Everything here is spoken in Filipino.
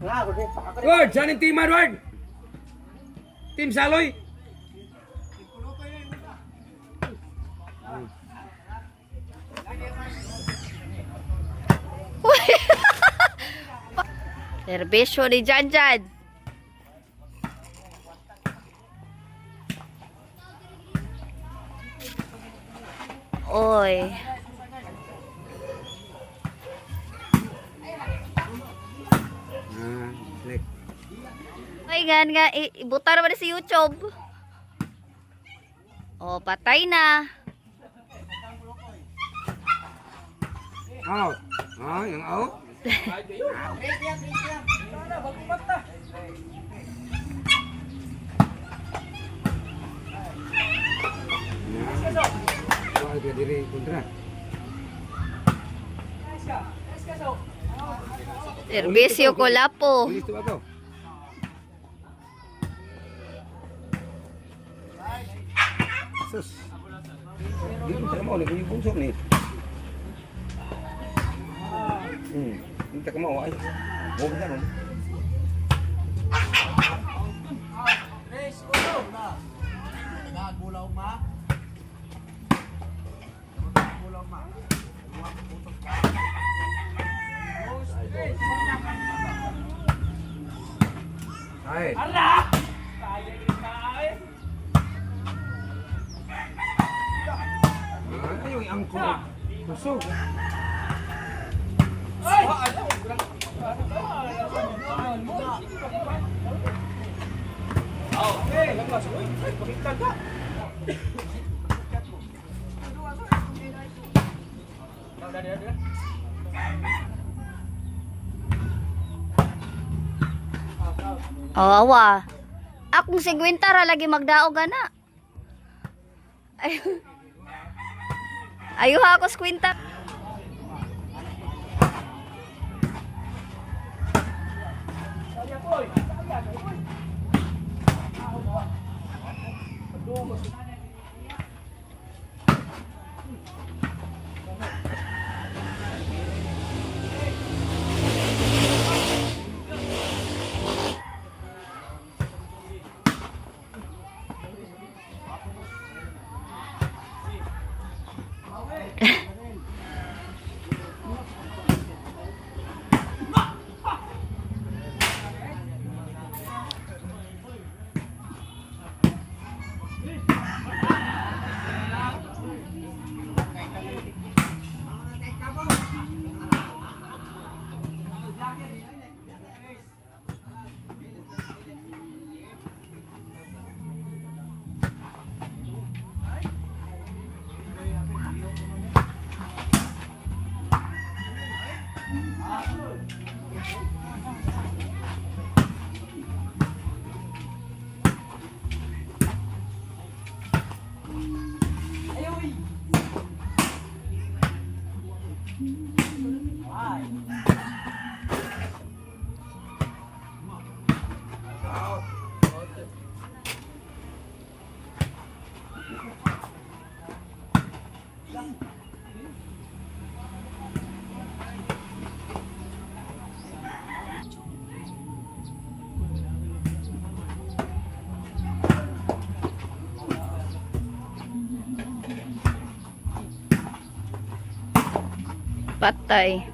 Word, saan yung team, Edward? Team Saloy? Serbisyo ni Janjan. Oy. Ay, nga, ibuta naman sa YouTube. Oh, patay na. Out. Ah, yung out. Serbisyo ko lapo. Listo ba ito? Sus. Di ko sa mo, yung punsok ni. Hindi ka mau ay. Huwag na nun. Ay. Allah! Ay, yung angko. Kusog. Ay! Awa. Akong 50 ra lagi magdaog ana. Ay. Ayo ha ako 50. Patay.